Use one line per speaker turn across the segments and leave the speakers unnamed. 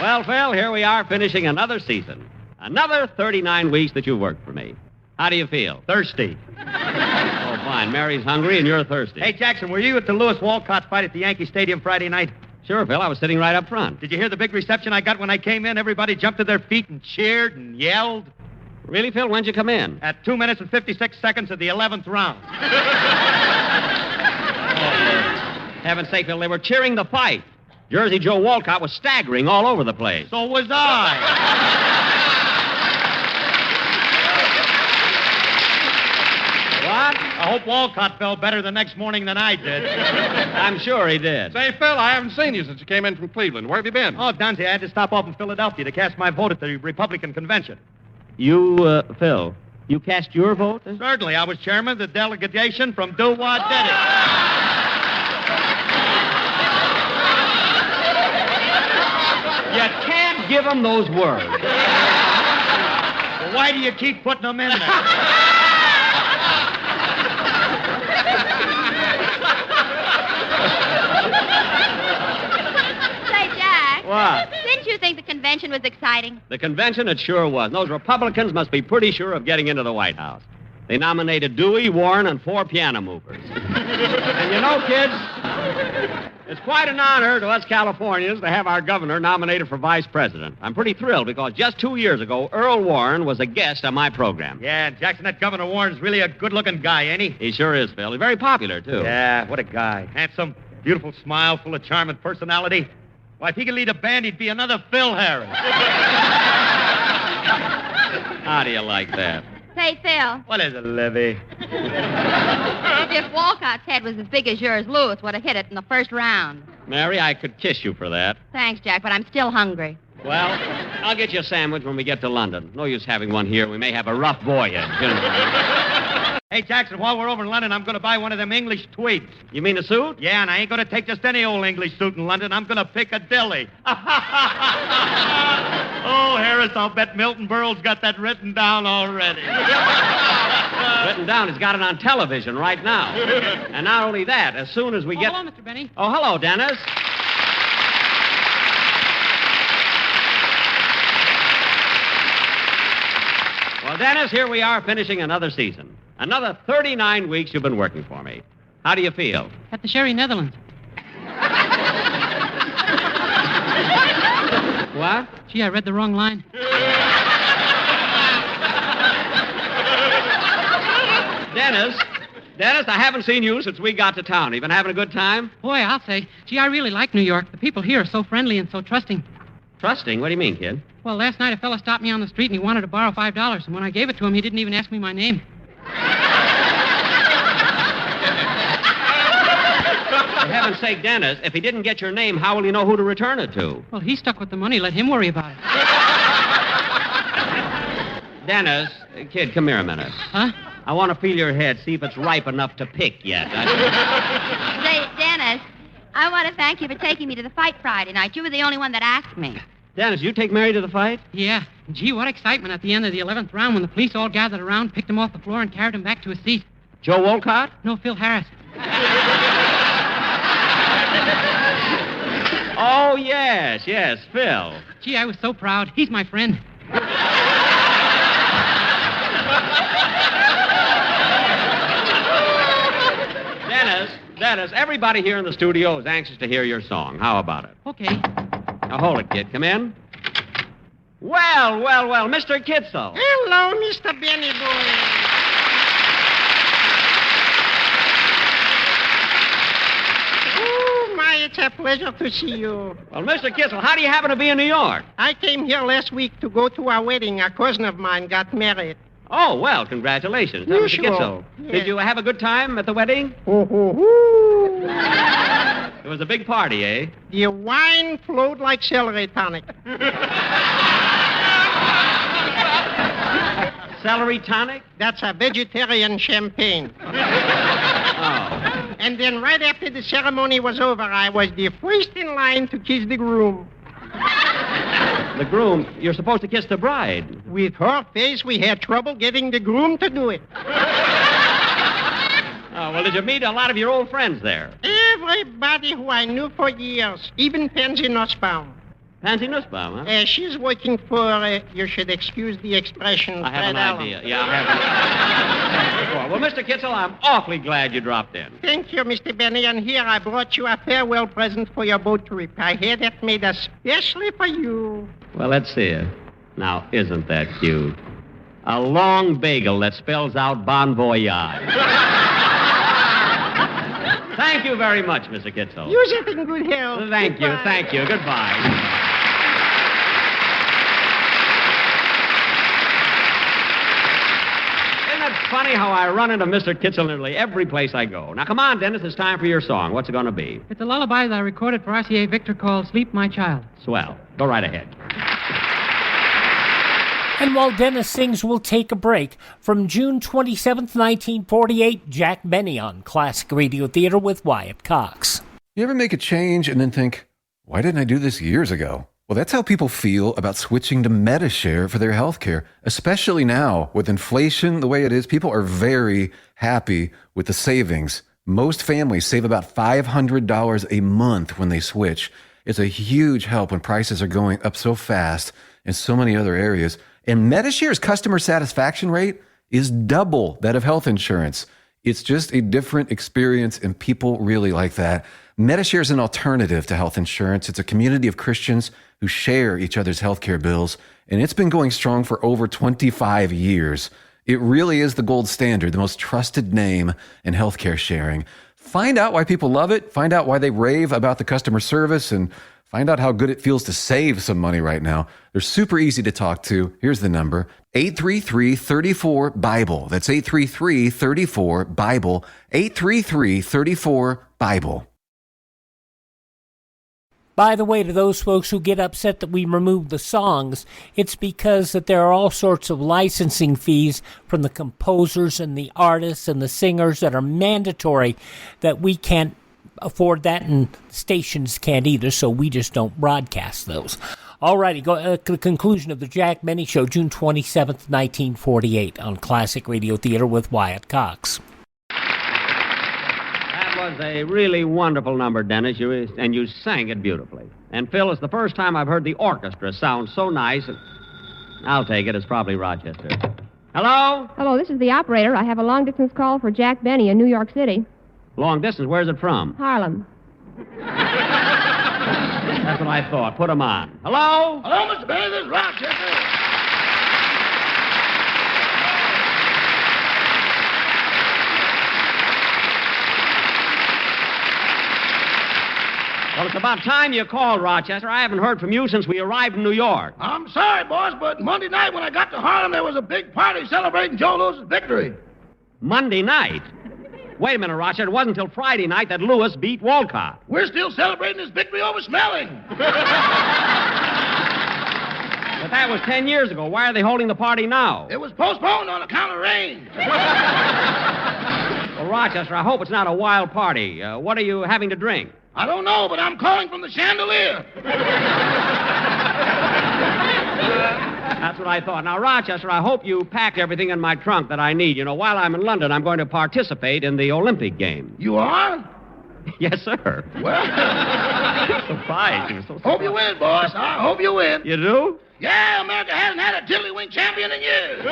Well, Phil, here we are finishing another season. Another 39 weeks that you've worked for me. How do you feel?
Thirsty.
Oh, fine. Mary's hungry and you're thirsty.
Hey, Jackson, were you at the Lewis Walcott fight at the Yankee Stadium Friday night?
Sure, Phil. I was sitting right up front.
Did you hear the big reception I got when I came in? Everybody jumped to their feet and cheered and yelled.
Really, Phil? When'd you come in?
At 2 minutes and 56 seconds of the 11th round.
Heaven's sake, Phil, they were cheering the fight. Jersey Joe Walcott was staggering all over the place.
So was I.
What?
I hope Walcott felt better the next morning than I did.
I'm sure he did.
Say, Phil, I haven't seen you since you came in from Cleveland. Where have you been?
Oh, Dante, I had to stop off in Philadelphia to cast my vote at the Republican convention.
You, Phil, you cast your vote?
Certainly. I was chairman of the delegation from Do-Wah Did It.
You can't give them those words.
Well, why do you keep putting them in there?
What?
Didn't you think the convention was exciting?
The convention, it sure was. Those Republicans must be pretty sure of getting into the White House. They nominated Dewey, Warren, and 4 piano movers. And you know, kids, it's quite an honor to us Californians to have our governor nominated for vice president. I'm pretty thrilled because just 2 years ago, Earl Warren was a guest on my program.
Yeah, and Jackson, that Governor Warren's really a good-looking guy, ain't he?
He sure is, Phil. He's very popular, too.
Yeah, what a guy. Handsome, beautiful smile, full of charm and personality. Why, if he could lead a band, he'd be another Phil Harris.
How do you like that?
Say, Phil,
What is it, Livy?
if Walcott's head was as big as yours, Lewis would have hit it in the first round.
Mary, I could kiss you for that.
Thanks, Jack, but I'm still hungry.
Well, I'll get you a sandwich when we get to London. No use having one here. We may have a rough voyage.
Hey, Jackson, while we're over in London, I'm going to buy one of them English tweeds.
You mean a suit?
Yeah, and I ain't going to take just any old English suit in London. I'm going to pick a dilly. Oh, Harris, I'll bet Milton Berle's got that written down already.
Written down. He's got it on television right now. And not only that, as soon as we get...
Hello, Mr. Benny.
Oh, hello, Dennis. Well, Dennis, here we are finishing another season. Another 39 weeks you've been working for me. How do you feel?
At the Sherry Netherlands.
What?
Gee, I read the wrong line.
Dennis, I haven't seen you since we got to town. You been having a good time?
Boy, I'll say. Gee, I really like New York. The people here are so friendly and so trusting.
Trusting? What do you mean, kid?
Well, last night a fella stopped me on the street and he wanted to borrow $5. And when I gave it to him, he didn't even ask me my name.
For heaven's sake, Dennis, if he didn't get your name, how will he know who to return it to?
Well, he stuck with the money. Let him worry about it.
Dennis, kid, come here a minute.
Huh?
I want to feel your head, see if it's ripe enough to pick yet.
Say, Dennis, I want to thank you for taking me to the fight Friday night. You were the only one that asked me.
Dennis, you take Mary to the fight?
Yeah. Gee, what excitement at the end of the 11th round when the police all gathered around, picked him off the floor, and carried him back to his seat.
Joe Wolcott?
No, Phil Harris.
Oh, yes, Phil.
Gee, I was so proud. He's my friend.
Dennis, everybody here in the studio is anxious to hear your song. How about it?
Okay.
Now, hold it, kid. Come in. Well, Mr. Kitzel.
Hello, Mr. Benny Boy. Oh, my, it's a pleasure to see you.
Well, Mr. Kitzel, how do you happen to be in New York?
I came here last week to go to a wedding. A cousin of mine got married.
Oh, well, congratulations. Now, Mr. Kitzel,
Yes.
did you have a good time at the wedding?
Oh,
It was a big party, eh?
The wine flowed like celery tonic.
Celery tonic?
That's a vegetarian champagne.
Oh.
And then right after the ceremony was over, I was the first in line to kiss the groom.
The groom, you're supposed to kiss the bride.
With her face, we had trouble getting the groom to do it.
Oh, well, did you meet a lot of your old friends there?
Everybody who I knew for years, even Pansy Nussbaum.
Pansy Nussbaum, huh?
She's working for, you should excuse the expression,
I have
Fred
an
Allen.
idea. Yeah, I have an idea. Well, Mr. Kitzel, I'm awfully glad you dropped in.
Thank you, Mr. Benny, and here I brought you a farewell present for your boat trip. I had it made especially for you.
Well, let's see it. Now, isn't that cute? A long bagel that spells out Bon Voyage. Thank you very much, Mr. Kitzel.
Use it in good health.
Thank you. Goodbye. Funny how I run into Mr. Kitzel nearly every place I go. Now, come on, Dennis, it's time for your song. What's it going to be?
It's a lullaby that I recorded for RCA Victor called Sleep, My Child.
Swell. Go right ahead.
And while Dennis sings, we'll take a break. From June 27th, 1948, Jack Benny on Classic Radio Theater with Wyatt Cox.
You ever make a change and then think, why didn't I do this years ago? Well, that's how people feel about switching to Medishare for their health care, especially now with inflation the way it is. People are very happy with the savings. Most families save about $500 a month when they switch. It's a huge help when prices are going up so fast in so many other areas. And Medishare's customer satisfaction rate is double that of health insurance. It's just a different experience, and people really like that. Medishare is an alternative to health insurance. It's a community of Christians who share each other's healthcare bills, and it's been going strong for over 25 years. It really is the gold standard, the most trusted name in healthcare sharing. Find out why people love it, find out why they rave about the customer service, and find out how good it feels to save some money right now. They're super easy to talk to. Here's the number, 833-34-BIBLE. That's 833-34-BIBLE, 833-34-BIBLE.
By the way, to those folks who get upset that we remove the songs, it's because that there are all sorts of licensing fees from the composers and the artists and the singers that are mandatory that we can't afford that, and stations can't either, so we just don't broadcast those. All righty, go to the conclusion of the Jack Benny Show, June 27th, 1948, on Classic Radio Theater with Wyatt Cox.
That was a really wonderful number, Dennis, and you sang it beautifully. And, Phil, it's the first time I've heard the orchestra sound so nice. I'll take it. It's probably Rochester. Hello?
Hello, this is the operator. I have a long-distance call for Jack Benny in New York City.
Long distance? Where's it from?
Harlem.
That's what I thought. Put him on. Hello?
Hello, Mr. Benny. This is Rochester.
Well, it's about time you called, Rochester. I haven't heard from you since we arrived in New York.
I'm sorry, boss, but Monday night when I got to Harlem, there was a big party celebrating Joe Lewis's victory.
Monday night? Wait a minute, Rochester. It wasn't until Friday night that Lewis beat Walcott.
We're still celebrating his victory over Smelling.
But that was 10 years ago. Why are they holding the party now?
It was postponed on account of rain.
Well, Rochester, I hope it's not a wild party. What are you having to drink?
I don't know, but I'm calling from the chandelier.
That's what I thought. Now, Rochester, I hope you packed everything in my trunk that I need. You know, while I'm in London, I'm going to participate in the Olympic Games.
You are?
Yes, sir.
Well,
surprised. You were so surprised.
Hope you win, boss. I hope you win.
You do?
Yeah, America hasn't had a tiddlywink champion in years.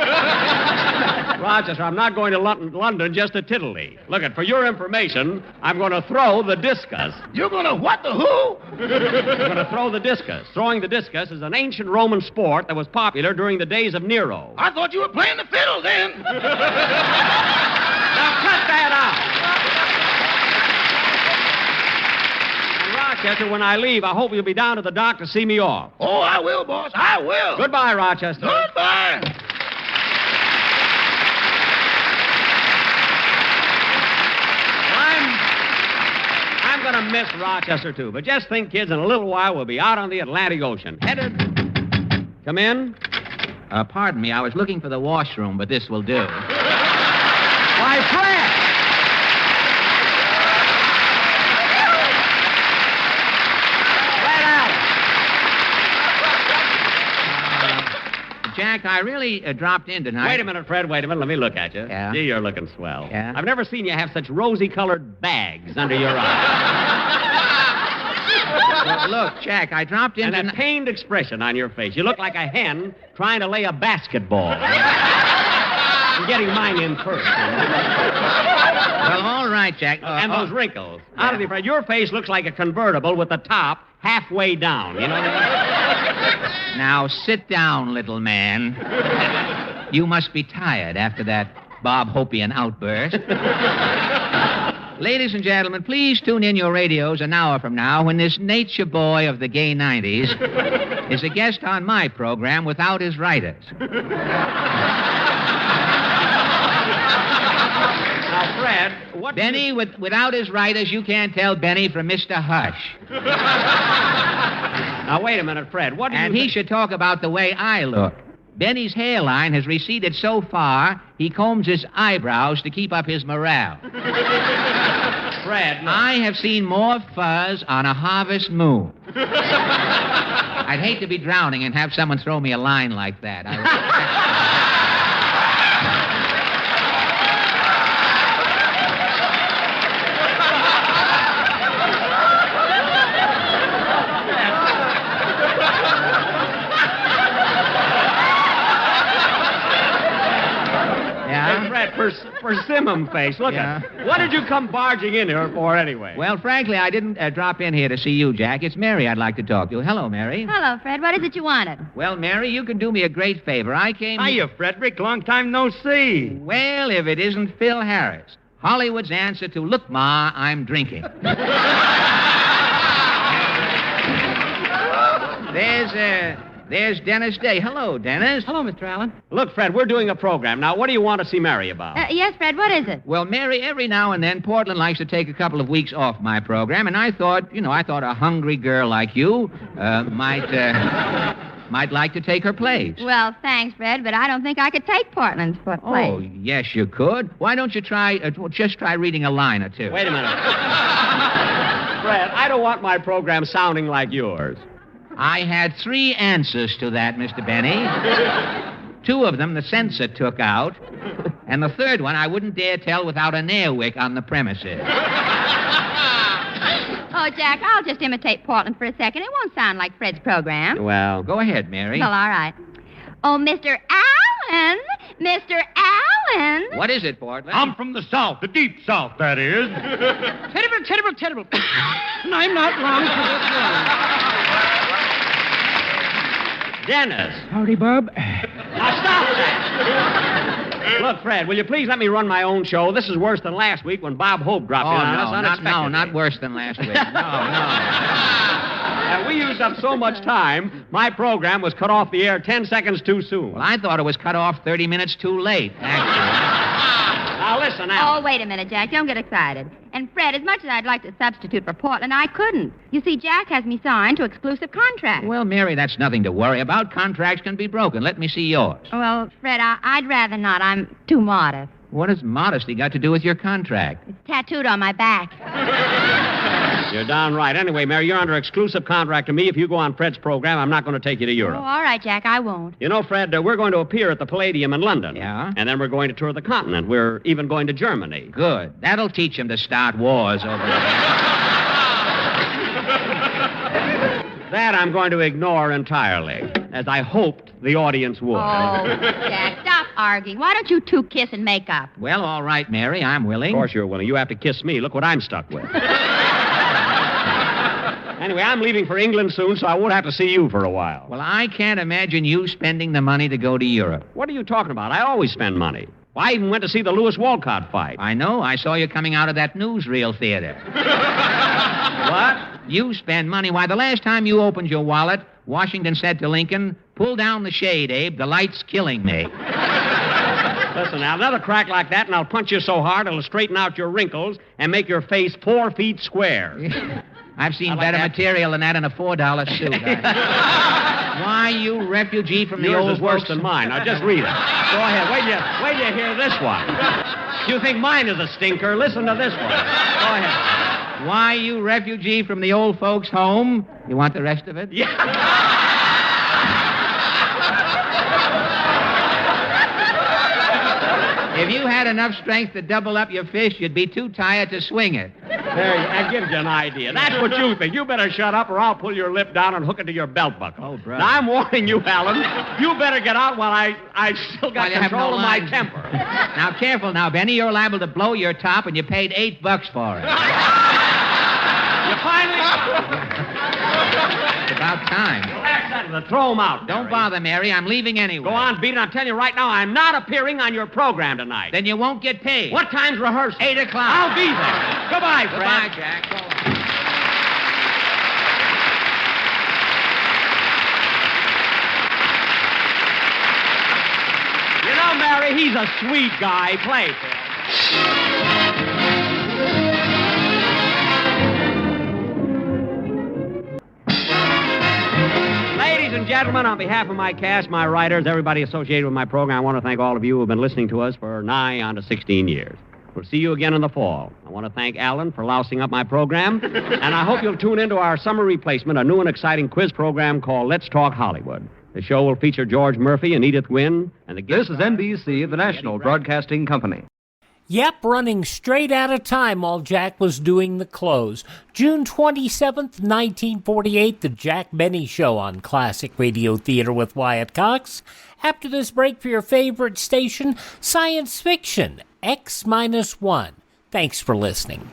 Rochester, I'm not going to London just to tiddly. Look, for your information, I'm going to throw the discus.
You're going to what, the who?
I'm going to throw the discus. Throwing the discus is an ancient Roman sport that was popular during the days of Nero.
I thought you were playing the fiddle then.
Now cut that out. Rochester, when I leave, I hope you'll be down to the dock to see me off.
Oh, I will, boss. I will.
Goodbye, Rochester.
Goodbye.
I'm going to miss Rochester, too. But just think, kids, in a little while, we'll be out on the Atlantic Ocean. Headed. Come in.
Pardon me. I was looking for the washroom, but this will do.
Why, Fred!
Jack, I really dropped in tonight.
Wait a minute, Fred. Wait a minute. Let me look at you.
Yeah?
Gee, you're looking swell.
Yeah?
I've never seen you have such rosy-colored bags under your eyes.
Look, Jack, I dropped in...
And that pained expression on your face. You look like a hen trying to lay a basketball. I'm getting mine in first.
Well, all right, Jack.
And those wrinkles. Honestly, Fred, your face looks like a convertible with the top halfway down. You know what I mean?
Now, sit down, little man. You must be tired after that Bob Hopian outburst. Ladies and gentlemen, please tune in your radios an hour from now when this nature boy of the gay 90s is a guest on my program without his writers.
Now, Fred, what...
Benny, without his writers, you can't tell Benny from Mr. Hush.
Now, wait a minute, Fred. What do you...
And he should talk about the way I look. Benny's hairline has receded so far, he combs his eyebrows to keep up his morale.
Fred, no.
I have seen more fuzz on a harvest moon. I'd hate to be drowning and have someone throw me a line like that.
Persimmon face. Look at it. What did you come barging in here for anyway?
Well, frankly, I didn't drop in here to see you, Jack. It's Mary I'd like to talk to. Hello, Mary.
Hello, Fred. What is it you wanted?
Well, Mary, you can do me a great favor. I came...
Hiya, Frederick. Long time no see.
Well, if it isn't Phil Harris, Hollywood's answer to Look, Ma, I'm drinking. There's Dennis Day. Hello, Dennis.
Hello, Mr. Allen.
Look, Fred, we're doing a program. Now, what do you want to see Mary about?
Yes, Fred, what is it?
Well, Mary, every now and then, Portland likes to take a couple of weeks off my program, and I thought a hungry girl like you might like to take her place.
Well, thanks, Fred, but I don't think I could take Portland's place.
Oh, yes, you could. Why don't you just try reading a line or two?
Wait a minute. Fred, I don't want my program sounding like yours.
I had 3 answers to that, Mr. Benny. 2 of them the censor took out, and the third one I wouldn't dare tell without an air wick on the premises.
Oh, Jack, I'll just imitate Portland for a second. It won't sound like Fred's program.
Well,
go ahead, Mary.
Well, all right. Oh, Mr. Allen! Mr. Allen!
What is it, Portland?
I'm from the South, the deep South, that is.
Terrible, terrible, terrible. And I'm not wrong for this one.
Dennis.
Howdy, Bob.
Now, stop that. Look, Fred, will you please let me run my own show? This is worse than last week when Bob Hope dropped in on us unexpectedly.
Not worse than last week. No.
We used up so much time, my program was cut off the air 10 seconds too soon.
Well, I thought it was cut off 30 minutes too late, actually.
Now, listen, Al.
Oh, wait a minute, Jack. Don't get excited. And, Fred, as much as I'd like to substitute for Portland, I couldn't. You see, Jack has me signed to exclusive contract.
Well, Mary, that's nothing to worry about. Contracts can be broken. Let me see yours.
Well, Fred, I'd rather not. I'm too modest.
What has modesty got to do with your contract?
It's tattooed on my back.
You're darn right. Anyway, Mary, you're under exclusive contract to me. If you go on Fred's program, I'm not going to take you to Europe.
Oh, all right, Jack, I won't.
You know, Fred, we're going to appear at the Palladium in London.
Yeah?
And then we're going to tour the continent. We're even going to Germany.
Good. That'll teach him to start wars over there.
That I'm going to ignore entirely, as I hoped the audience would.
Oh, Jack, stop arguing. Why don't you 2 kiss and make up?
Well, all right, Mary, I'm willing.
Of course you're willing. You have to kiss me. Look what I'm stuck with. Anyway, I'm leaving for England soon, so I won't have to see you for a while.
Well, I can't imagine you spending the money to go to Europe.
What are you talking about? I always spend money. Well, I even went to see the Lewis Walcott fight.
I know. I saw you coming out of that newsreel theater.
What?
You spend money. Why, the last time you opened your wallet, Washington said to Lincoln, "Pull down the shade, Abe. The light's killing me."
Listen, now, another crack like that, and I'll punch you so hard it'll straighten out your wrinkles and make your face 4 feet square.
I've seen better material than that in a $4 suit. Why, you refugee from the old
Yours is worse
folks...
than mine. Now, just read it. Go ahead. Wait till you hear this one. You think mine is a stinker? Listen to this one. Go ahead.
Why, you refugee from the old folks' home? You want the rest of it?
Yeah.
If you had enough strength to double up your fist, you'd be too tired to swing it.
There, that gives you an idea. That's what you think. You better shut up or I'll pull your lip down and hook it to your belt buckle.
Oh, brother.
Now, I'm warning you, Alan. You better get out while I still got
While you have
control
no
of my
lines.
temper.
Now, careful now, Benny. You're liable to blow your top, and you paid $8 for it.
You finally...
It's about time.
Throw him out.
Don't bother, Mary. I'm leaving anyway.
Go on, beat it. I'm telling you right now, I'm not appearing on your program tonight.
Then you won't get paid.
What time's rehearsal?
8 o'clock.
I'll be there. Goodbye, Fred.
Goodbye, Jack. So long.
You know, Mary, he's a sweet guy. Play, Phil. Ladies and gentlemen, on behalf of my cast, my writers, everybody associated with my program, I want to thank all of you who have been listening to us for nigh on to 16 years. We'll see you again in the fall. I want to thank Alan for lousing up my program, and I hope you'll tune into our summer replacement, a new and exciting quiz program called Let's Talk Hollywood. The show will feature George Murphy and Edith Wynn, and
This is NBC, the national broadcasting company.
Yep, running straight out of time while Jack was doing the close. June 27th, 1948, The Jack Benny Show on Classic Radio Theater with Wyatt Cox. After this break for your favorite station, Science Fiction, X-1. Thanks for listening.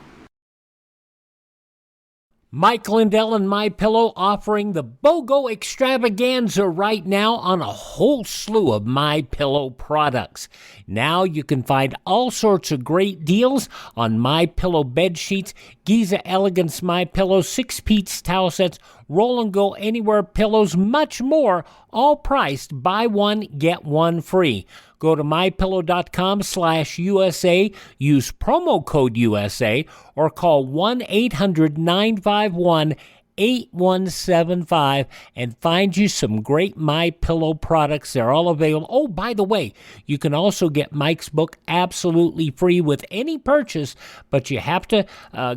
Mike Lindell and MyPillow offering the BOGO extravaganza right now on a whole slew of MyPillow products. Now you can find all sorts of great deals on MyPillow bed sheets, Giza Elegance MyPillow, 6-piece towel sets, Roll and Go Anywhere pillows, much more, all priced buy one, get one free. Go to mypillow.com/USA, use promo code USA, or call 1-800-951-8175 and find you some great MyPillow products. They're all available. Oh, by the way, you can also get Mike's book absolutely free with any purchase, but you have to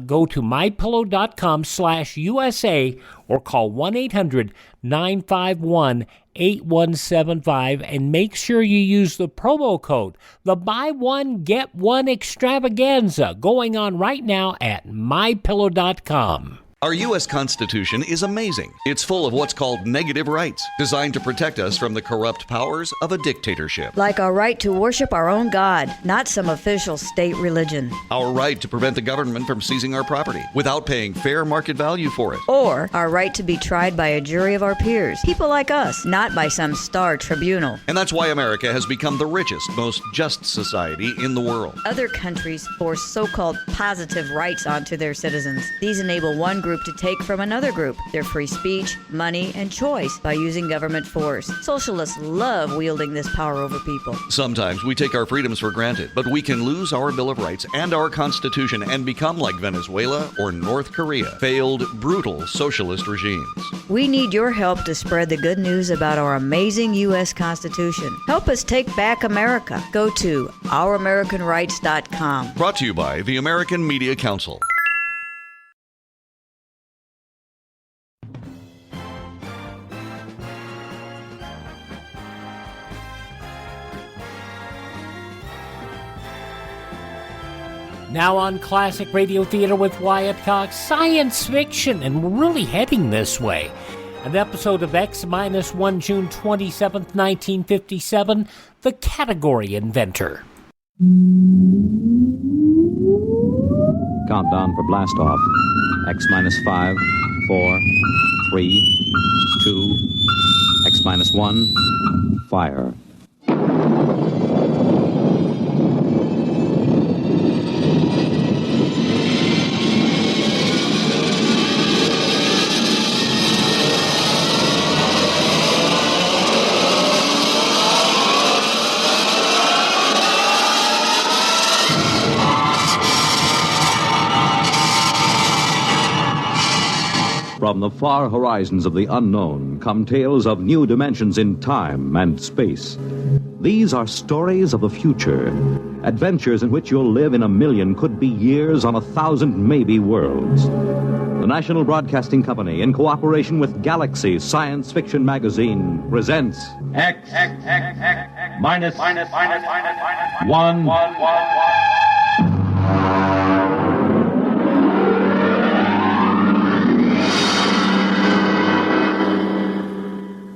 go to mypillow.com/USA or call 1-800-951-8175 and make sure you use the promo code. The buy one, get one extravaganza going on right now at mypillow.com.
Our U.S. Constitution is amazing. It's full of what's called negative rights, designed to protect us from the corrupt powers of a dictatorship.
Like our right to worship our own God, not some official state religion.
Our right to prevent the government from seizing our property without paying fair market value for it.
Or our right to be tried by a jury of our peers, people like us, not by some star tribunal.
And that's why America has become the richest, most just society in the world.
Other countries force so-called positive rights onto their citizens. These enable one group to take from another group their free speech, money, and choice by using government force. Socialists love wielding this power over people.
Sometimes we take our freedoms for granted, but we can lose our Bill of Rights and our Constitution and become like Venezuela or North Korea, failed, brutal socialist regimes.
We need your help to spread the good news about our amazing U.S. Constitution. Help us take back America. Go to ouramericanrights.com.
Brought to you by the American Media Council.
Now on Classic Radio Theater with Wyatt Cox, science fiction, and we're really heading this way. An episode of X-1, June 27th, 1957, The Category Inventor.
Countdown for blast off. X-5, 4, 3, 2, X-1, fire. From the far horizons of the unknown come tales of new dimensions in time and space. These are stories of the future, adventures in which you'll live in a million, could be years, on 1,000 maybe worlds. The National Broadcasting Company, in cooperation with Galaxy Science Fiction Magazine, presents
X minus 1.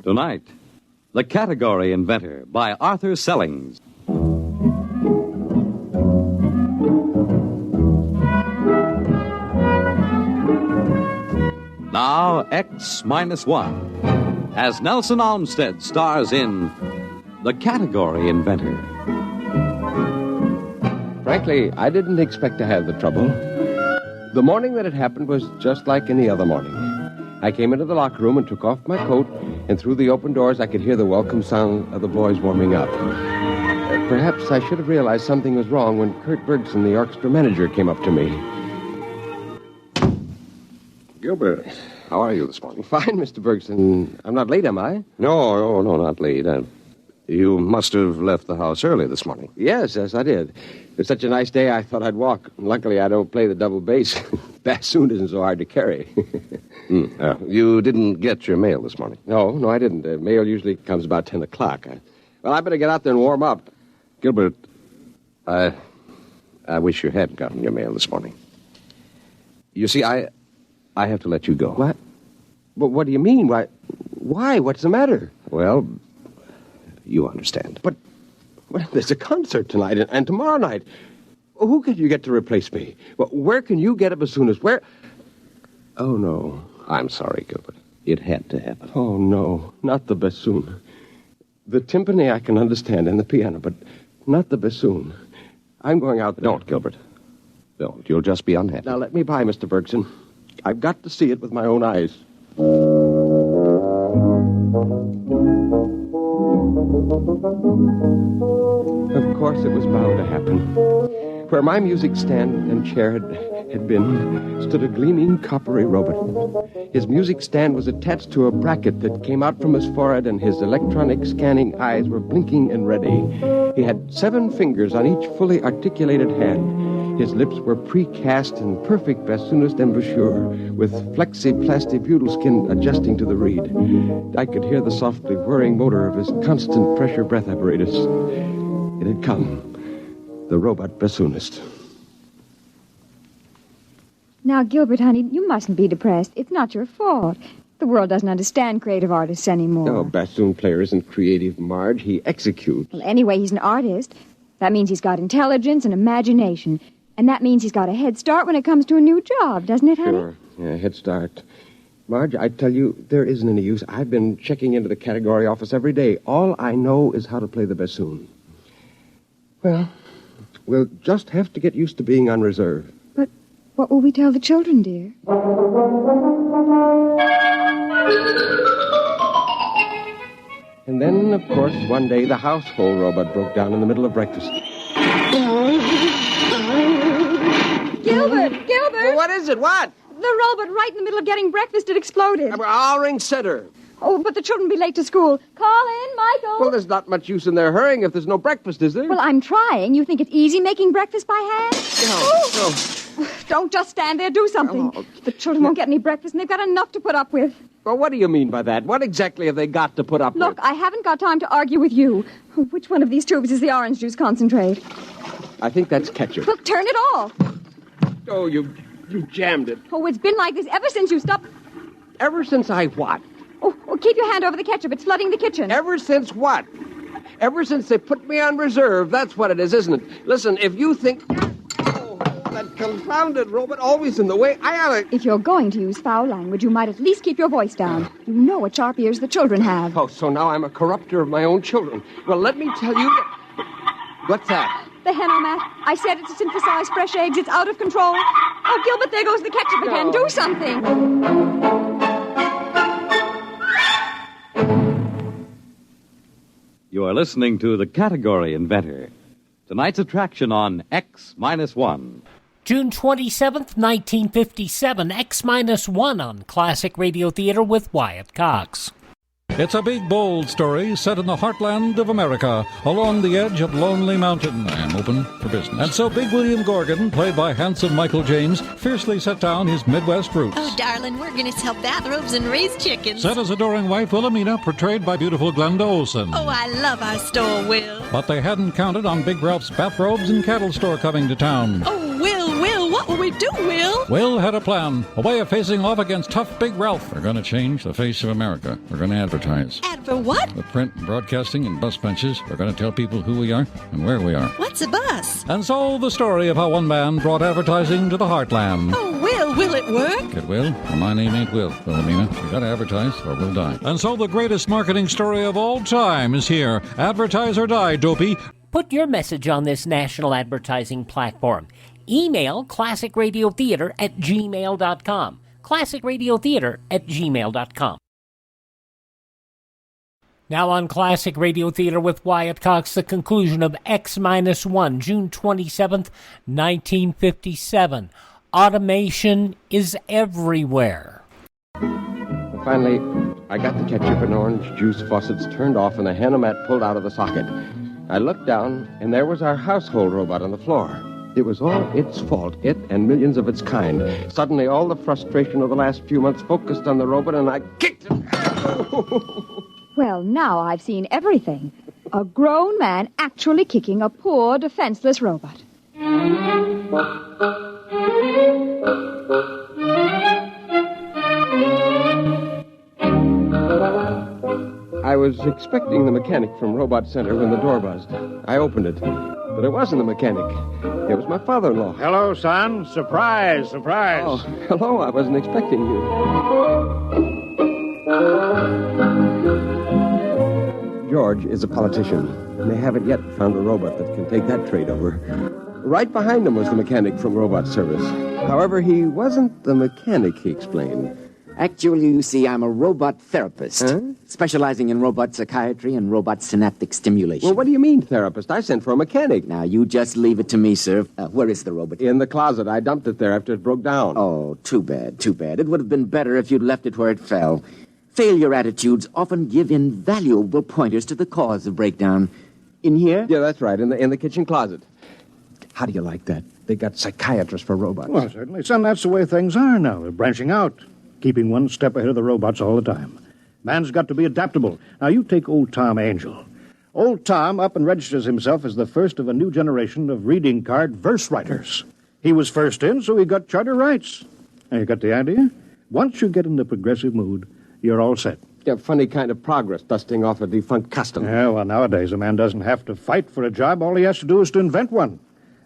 Tonight, The Category Inventor by Arthur Sellings. Now, X-1, as Nelson Olmsted stars in The Category Inventor.
Frankly, I didn't expect to have the trouble. The morning that it happened was just like any other morning. I came into the locker room and took off my coat, and through the open doors I could hear the welcome sound of the boys warming up. Perhaps I should have realized something was wrong when Kurt Bergson, the orchestra manager, came up to me.
Gilbert, how are you this morning?
Fine, Mr. Bergson. I'm not late, am I?
No, not late. You must have left the house early this morning.
Yes, I did. It's such a nice day, I thought I'd walk. Luckily, I don't play the double bass. Bassoon isn't so hard to carry.
You didn't get your mail this morning?
No, I didn't. Mail usually comes about 10 o'clock. Well, I better get out there and warm up.
Gilbert, I wish you had gotten your mail this morning. You see, I have to let you go.
What? But what do you mean? Why? What's the matter?
Well, you understand.
But there's a concert tonight and tomorrow night. Who can you get to replace me? Well, where can you get a bassoonist? Where? Oh, no.
I'm sorry, Gilbert. It had to happen.
Oh, no. Not the bassoon. The timpani I can understand and the piano, but not the bassoon. I'm going out there.
Don't, Gilbert. Don't. You'll just be unhappy.
Now, let me by, Mr. Bergson. I've got to see it with my own eyes. Of course it was bound to happen. Where my music stand and chair had been stood a gleaming coppery robot. His music stand was attached to a bracket that came out from his forehead, and his electronic scanning eyes were blinking and ready. He had 7 fingers on each fully articulated hand. His lips were precast in perfect bassoonist embouchure, with flexi-plasti butyl skin adjusting to the reed. I could hear the softly whirring motor of his constant pressure breath apparatus. It had come. The robot bassoonist.
Now, Gilbert, honey, you mustn't be depressed. It's not your fault. The world doesn't understand creative artists anymore.
No, bassoon player isn't creative, Marge. He executes.
Well, anyway, he's an artist. That means he's got intelligence and imagination. And that means he's got a head start when it comes to a new job, doesn't it, honey?
Sure. Yeah, head start. Marge, I tell you, there isn't any use. I've been checking into the category office every day. All I know is how to play the bassoon. Well, we'll just have to get used to being on reserve.
But what will we tell the children, dear?
And then, of course, one day the household robot broke down in the middle of breakfast.
Gilbert!
Well, what is it? What?
The robot right in the middle of getting breakfast, it exploded.
I'll ring Center.
Oh, but the children will be late to school. Call in, Michael.
Well, there's not much use in their hurrying if there's no breakfast, is there?
Well, I'm trying. You think it's easy making breakfast by hand?
No.
Don't just stand there. Do something.
Oh.
The children won't get any breakfast, and they've got enough to put up with.
Well, what do you mean by that? What exactly have they got to put up with?
Look, I haven't got time to argue with you. Which one of these tubes is the orange juice concentrate?
I think that's ketchup.
Look, turn it off.
Oh, you jammed it.
Oh, it's been like this ever since you stopped...
Ever since I what?
Oh, keep your hand over the ketchup. It's flooding the kitchen.
Ever since what? Ever since they put me on reserve. That's what it is, isn't it? Listen, if you think... Oh, that confounded robot always in the way.
If you're going to use foul language, you might at least keep your voice down. You know what sharp ears the children have.
Oh, so now I'm a corrupter of my own children. Well, let me tell you... What's that?
The Henomat. I said it to synthesize fresh eggs. It's out of control. Oh, Gilbert, there goes the ketchup again. Do something.
You are listening to The Category Inventor. Tonight's attraction on X-1.
June 27th, 1957, X-1 on Classic Radio Theater with Wyatt Cox.
It's a big, bold story set in the heartland of America, along the edge of Lonely Mountain. I am open for business. And so Big William Gorgon, played by handsome Michael James, fiercely set down his Midwest roots.
Oh, darling, we're going to sell bathrobes and raise chickens.
Set his adoring wife, Wilhelmina, portrayed by beautiful Glenda Olsen.
Oh, I love our store, Will.
But they hadn't counted on Big Ralph's bathrobes and cattle store coming to town.
Oh, Will, what will sure we do, Will.
Will had a plan, a way of facing off against tough Big Ralph. We're going to change the face of America. We're going to advertise.
For what?
With print, broadcasting, and bus benches, we're going to tell people who we are and where we are.
What's a bus?
And so the story of how one man brought advertising to the heartland.
Oh, will it work?
It will. Well, my name ain't Will, Philomena. We got to advertise or we'll die. And so the greatest marketing story of all time is here. Advertise or die, dopey.
Put your message on this national advertising platform. Email classicradiotheater@gmail.com. classicradiotheater@gmail.com. Now on Classic Radio Theater with Wyatt Cox, the conclusion of X-1, June 27th, 1957. Automation is everywhere.
Finally, I got the ketchup and orange juice faucets turned off and the Hanomat pulled out of the socket. I looked down, and there was our household robot on the floor. It was all its fault, it and millions of its kind. Suddenly, all the frustration of the last few months focused on the robot, and I kicked it.
Well, now I've seen everything. A grown man actually kicking a poor, defenseless robot.
I was expecting the mechanic from Robot Center when the door buzzed. I opened it, but it wasn't the mechanic. It was my father-in-law.
Hello, son. Surprise, surprise.
Oh, hello. I wasn't expecting you. George is a politician, and they haven't yet found a robot that can take that trade over. Right behind him was the mechanic from Robot Service. However, he wasn't the mechanic, he explained.
Actually, you see, I'm a robot therapist, specializing in robot psychiatry and robot synaptic stimulation.
Well, what do you mean, therapist? I sent for a mechanic.
Now, you just leave it to me, sir. Where is the robot?
In the closet. I dumped it there after it broke down.
Oh, too bad, too bad. It would have been better if you'd left it where it fell. Failure attitudes often give invaluable pointers to the cause of breakdown. In here?
Yeah, that's right, in the kitchen closet. How do you like that? They got psychiatrists for robots.
Well, certainly, son, that's the way things are now. They're branching out, keeping one step ahead of the robots all the time. Man's got to be adaptable. Now, you take old Tom Angel. Old Tom up and registers himself as the first of a new generation of reading card verse writers. He was first in, so he got charter rights. Now, you got the idea? Once you get in the progressive mood, you're all set.
Yeah, funny kind of progress, dusting off a defunct custom.
Yeah, well, nowadays a man doesn't have to fight for a job. All he has to do is to invent one.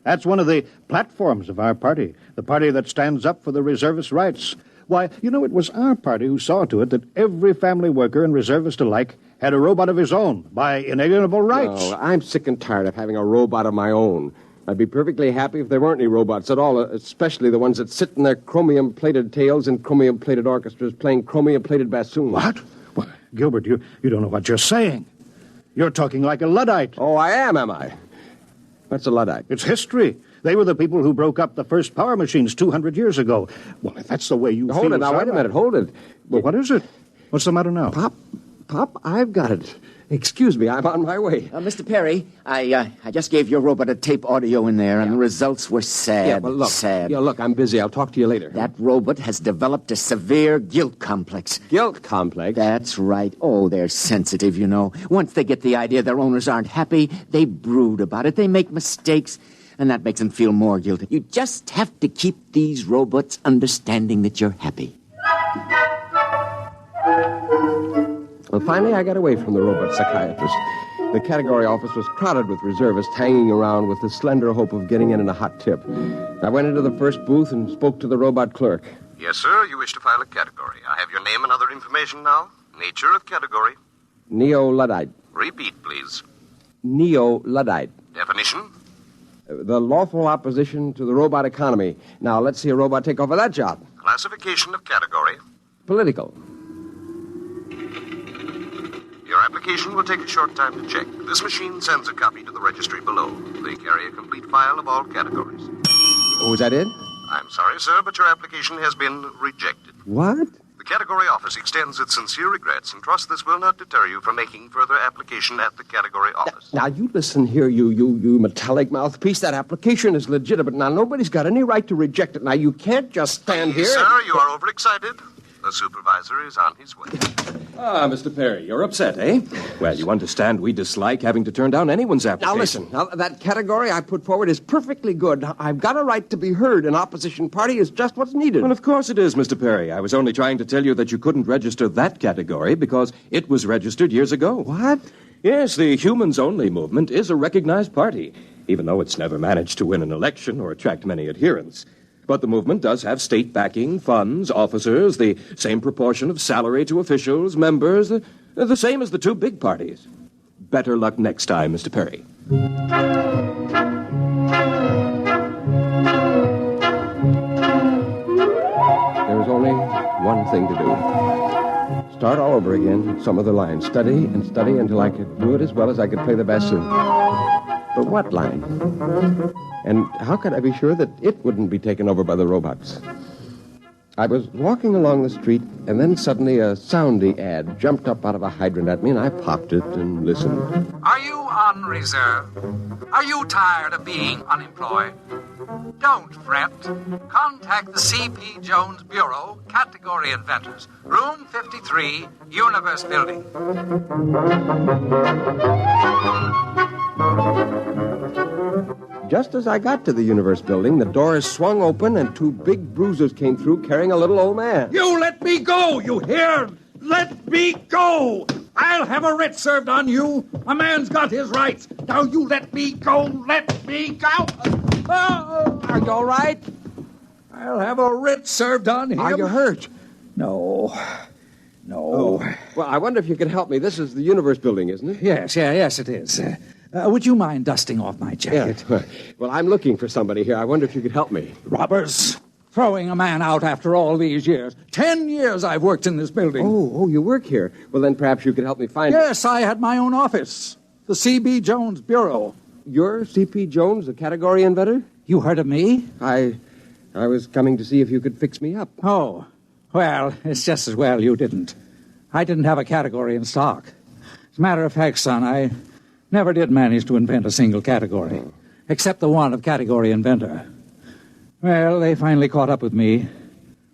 That's one of the platforms of our party, the party that stands up for the reservist rights. Why, you know, it was our party who saw to it that every family worker and reservist alike had a robot of his own by inalienable rights.
No, I'm sick and tired of having a robot of my own. I'd be perfectly happy if there weren't any robots at all, especially the ones that sit in their chromium-plated tails in chromium-plated orchestras playing chromium-plated bassoons.
What? Well, Gilbert, you don't know what you're saying. You're talking like a Luddite.
Oh, I am I? What's a Luddite?
It's history. They were the people who broke up the first power machines 200 years ago. Well, if that's the way you feel...
Hold it now, wait a minute, hold it.
Well, what is it? What's the matter now?
Pop, I've got it. Excuse me, I'm on my way.
Mr. Perry, I just gave your robot a tape audio in there, and the results were sad.
Yeah, well, look.
Sad.
Yeah, look, I'm busy. I'll talk to you later.
That robot has developed a severe guilt complex.
Guilt complex?
That's right. Oh, they're sensitive, you know. Once they get the idea their owners aren't happy, they brood about it. They make mistakes, and that makes them feel more guilty. You just have to keep these robots understanding that you're happy.
Well, finally, I got away from the robot psychiatrist. The category office was crowded with reservists hanging around with the slender hope of getting in a hot tip. I went into the first booth and spoke to the robot clerk.
Yes, sir. You wish to file a category. I have your name and other information now. Nature of category.
Neo-Luddite.
Repeat, please.
Neo-Luddite.
Definition?
The lawful opposition to the robot economy. Now, let's see a robot take over that job.
Classification of category.
Political.
Your application will take a short time to check. This machine sends a copy to the registry below. They carry a complete file of all categories.
Was that it?
I'm sorry, sir, but your application has been rejected.
What?
The category office extends its sincere regrets and trusts this will not deter you from making further application at the category office.
Now, you listen here, you metallic mouthpiece. That application is legitimate. Now, nobody's got any right to reject it. Now, you can't just stand here...
Sir, you are overexcited. The supervisor is on his way.
Ah, Mr. Perry, you're upset, eh? Well, you understand we dislike having to turn down anyone's application.
Now, listen. That category I put forward is perfectly good. I've got a right to be heard. An opposition party is just what's needed.
Well, of course it is, Mr. Perry. I was only trying to tell you that you couldn't register that category because it was registered years ago.
What?
Yes, the Humans Only movement is a recognized party, even though it's never managed to win an election or attract many adherents. But the movement does have state backing, funds, officers, the same proportion of salary to officials, members, the same as the two big parties. Better luck next time, Mr. Perry.
There's only one thing to do. Start all over again, some of the lines. Study and study until I could do it as well as I could play the bassoon. But what line? And how could I be sure that it wouldn't be taken over by the robots? I was walking along the street, and then suddenly a soundy ad jumped up out of a hydrant at me, and I popped it and listened.
Are you on reserve? Are you tired of being unemployed? Don't fret. Contact the C.P. Jones Bureau, Category Inventors, Room 53, Universe Building.
Just as I got to the Universe Building, the doors swung open and two big bruisers came through carrying a little old man.
You let me go, you hear? Let me go! I'll have a writ served on you. A man's got his rights. Now you let me go. Let me go.
Are you all right?
I'll have a writ served on him.
Are you hurt?
No.
Oh. Well, I wonder if you could help me. This is the Universe Building, isn't it?
Yes, it is. Would you mind dusting off my jacket?
Yeah. Well, I'm looking for somebody here. I wonder if you could help me.
Robbers. Throwing a man out after all these years. 10 years I've worked in this building.
Oh, you work here. Well, then perhaps you could help me find it.
Yes, I had my own office. The C.B. Jones Bureau.
You're C.P. Jones, the Category Inventor?
You heard of me?
I was coming to see if you could fix me up.
Oh, well, it's just as well you didn't. I didn't have a category in stock. As a matter of fact, son, I never did manage to invent a single category, except the one of Category Inventor. Well, they finally caught up with me,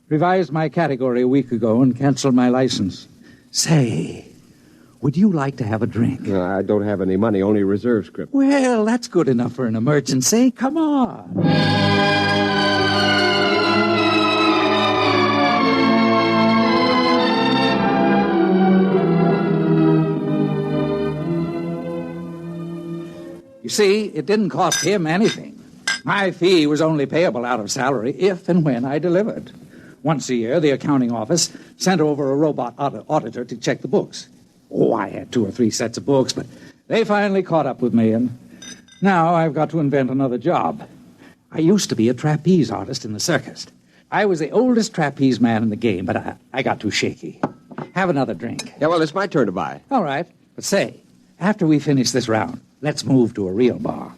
revised my category a week ago, and canceled my license. Say, would you like to have a drink?
No, I don't have any money, only reserve script.
Well, that's good enough for an emergency. Come on. You see, it didn't cost him anything. My fee was only payable out of salary if and when I delivered. Once a year, the accounting office sent over a robot auditor to check the books. Oh, I had 2 or 3 sets of books, but they finally caught up with me, and now I've got to invent another job. I used to be a trapeze artist in the circus. I was the oldest trapeze man in the game, but I got too shaky. Have another drink.
Yeah, well, it's my turn to buy.
All right, but say, after we finish this round, let's move to a real bar.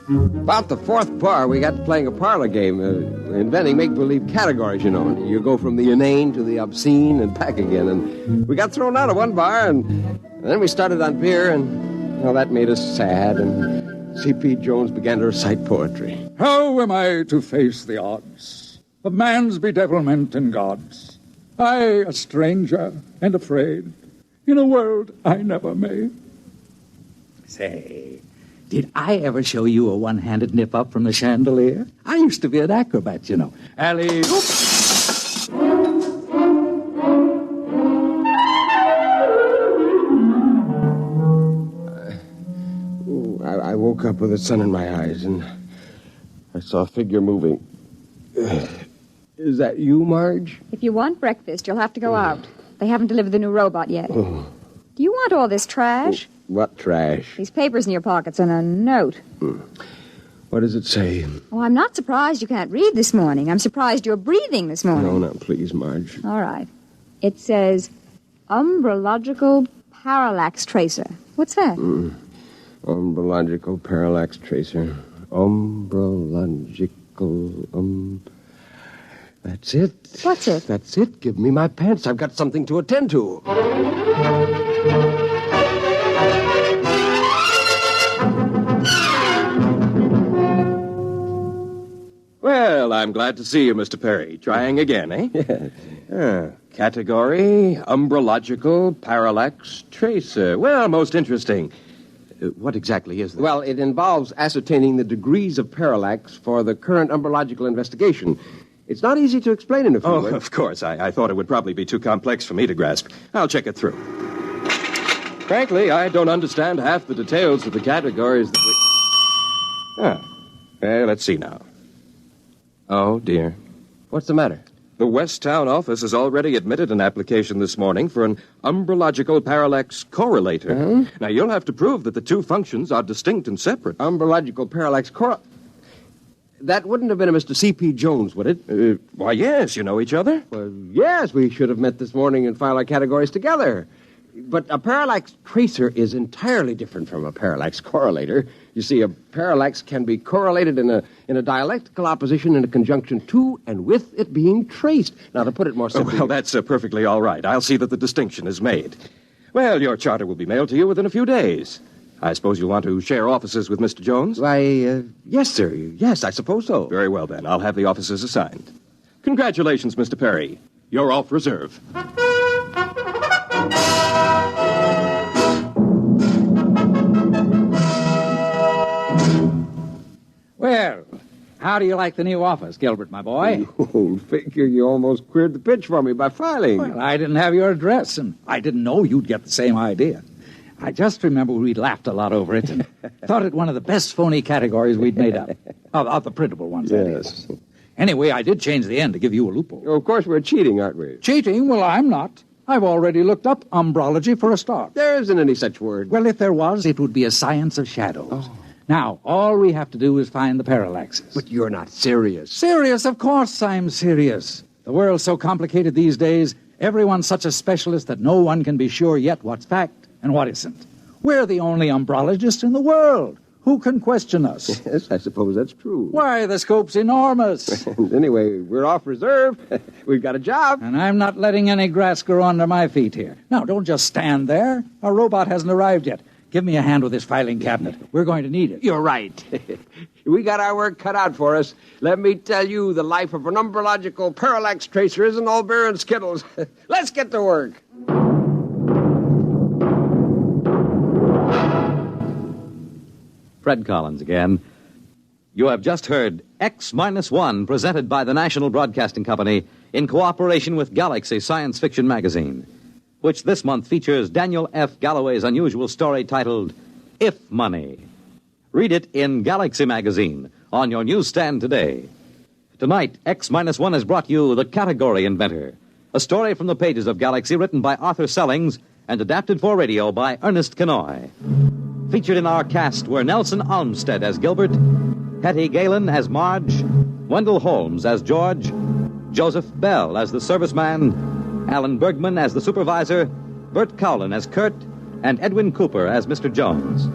About the 4th bar, we got playing a parlor game, inventing make-believe categories, you know. You go from the inane to the obscene and back again. And we got thrown out of one bar, and then we started on beer, and, well, that made us sad, and C.P. Jones began to recite poetry.
How am I to face the odds of man's bedevilment in God's? I, a stranger and afraid, in a world I never made. Say, did I ever show you a one-handed nip-up from the chandelier? I used to be an acrobat, you know. Alley-oop!
I woke up with the sun in my eyes, and I saw a figure moving. Is that you, Marge?
If you want breakfast, you'll have to go out. They haven't delivered the new robot yet. Do you want all this trash?
What trash?
These papers in your pockets and a note.
What does it say?
Oh, I'm not surprised you can't read this morning. I'm surprised you're breathing this morning.
No, please, Marge.
All right. It says, umbrological parallax tracer. What's that?
Umbrological parallax tracer. Umbrological, That's it.
What's it?
That's it. Give me my pants. I've got something to attend to. Well, I'm glad to see you, Mr. Perry. Trying again, eh? Category, umbrological, parallax, tracer. Well, most interesting. What exactly is this?
Well, it involves ascertaining the degrees of parallax for the current umbrological investigation. It's not easy to explain in a few words.
Of course. I thought it would probably be too complex for me to grasp. I'll check it through. Frankly, I don't understand half the details of the categories that we... let's see now. Oh, dear.
What's the matter?
The West Town office has already admitted an application this morning for an umbrological parallax correlator.
Uh-huh.
Now, you'll have to prove that the two functions are distinct and separate.
Umbrological parallax That wouldn't have been a Mr. C.P. Jones, would it?
Why, yes. You know each other?
Well, yes, we should have met this morning and filed our categories together. But a parallax tracer is entirely different from a parallax correlator. You see, a parallax can be correlated in a dialectical opposition in a conjunction to and with it being traced. Now, to put it more simply...
Well, that's perfectly all right. I'll see that the distinction is made. Well, your charter will be mailed to you within a few days. I suppose you'll want to share offices with Mr. Jones?
Why, yes, sir. Yes, I suppose so.
Very well, then. I'll have the offices assigned. Congratulations, Mr. Perry. You're off reserve.
Well, how do you like the new office, Gilbert, my boy?
Oh, figure you almost cleared the pitch for me by filing.
Well, I didn't have your address, and I didn't know you'd get the same idea. I just remember we laughed a lot over it and thought it one of the best phony categories we'd made up. Of the printable ones, that is. Anyway, I did change the end to give you a loophole.
Oh, of course, we're cheating, aren't we?
Cheating? Well, I'm not. I've already looked up umbrology for a start.
There isn't any such word.
Well, if there was, it would be a science of shadows.
Oh.
Now, all we have to do is find the parallaxes.
But you're not serious.
Serious? Of course I'm serious. The world's so complicated these days, everyone's such a specialist that no one can be sure yet what's fact and what isn't. We're the only umbrologists in the world. Who can question us?
Yes, I suppose that's true.
Why, the scope's enormous.
Anyway, we're off reserve. We've got a job.
And I'm not letting any grass grow under my feet here. Now, don't just stand there. Our robot hasn't arrived yet. Give me a hand with this filing cabinet. We're going to need it.
You're right. We got our work cut out for us. Let me tell you, the life of an umbrological parallax tracer isn't all beer and skittles. Let's get to work.
Fred Collins again. You have just heard X-1 presented by the National Broadcasting Company in cooperation with Galaxy Science Fiction Magazine, which this month features Daniel F. Galloway's unusual story titled If Money. Read it in Galaxy Magazine on your newsstand today. Tonight, X-1 has brought you The Category Inventor, a story from the pages of Galaxy written by Arthur Sellings and adapted for radio by Ernest Kenoy. Featured in our cast were Nelson Olmsted as Gilbert, Hetty Galen as Marge, Wendell Holmes as George, Joseph Bell as the serviceman, Alan Bergman as the supervisor, Bert Cowlin as Kurt, and Edwin Cooper as Mr. Jones.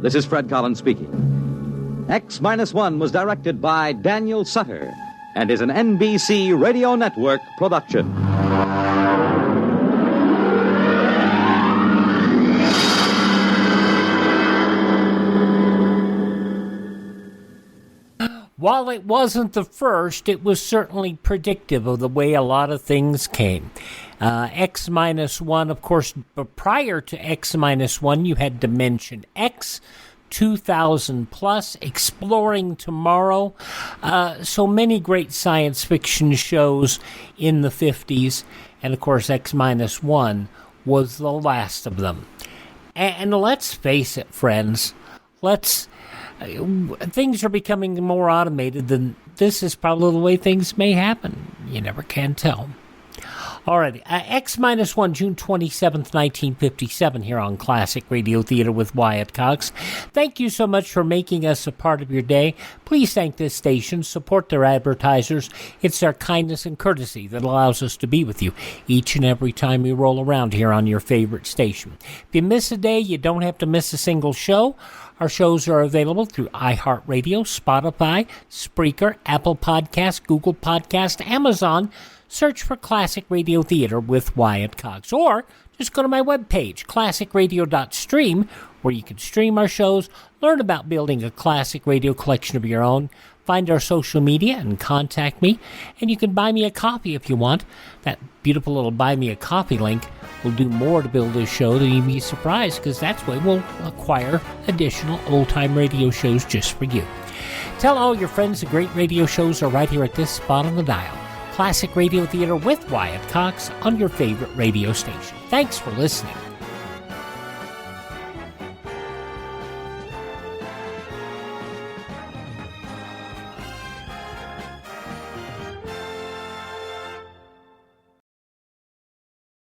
This is Fred Collins speaking. X-1 was directed by Daniel Sutter and is an NBC Radio Network production.
While it wasn't the first, it was certainly predictive of the way a lot of things came. X-1, of course, but prior to X-1, you had Dimension X, 2000 Plus, Exploring Tomorrow, so many great science fiction shows in the 50s, and of course X-1 was the last of them. And let's face it, friends, things are becoming more automated than this is probably the way things may happen. You never can tell. Alrighty, X-1, June 27th, 1957, here on Classic Radio Theater with Wyatt Cox. Thank you so much for making us a part of your day. Please thank this station, support their advertisers. It's their kindness and courtesy that allows us to be with you each and every time we roll around here on your favorite station. If you miss a day, you don't have to miss a single show. Our shows are available through iHeartRadio, Spotify, Spreaker, Apple Podcasts, Google Podcasts, Amazon, search for Classic Radio Theater with Wyatt Cox. Or just go to my webpage, classicradio.stream, where you can stream our shows, learn about building a classic radio collection of your own, find our social media and contact me, and you can buy me a copy if you want. That beautiful little buy me a copy link will do more to build this show than you'd be surprised, because that's why we'll acquire additional old-time radio shows just for you. Tell all your friends the great radio shows are right here at this spot on the dial. Classic Radio Theater with Wyatt Cox on your favorite radio station. Thanks for listening.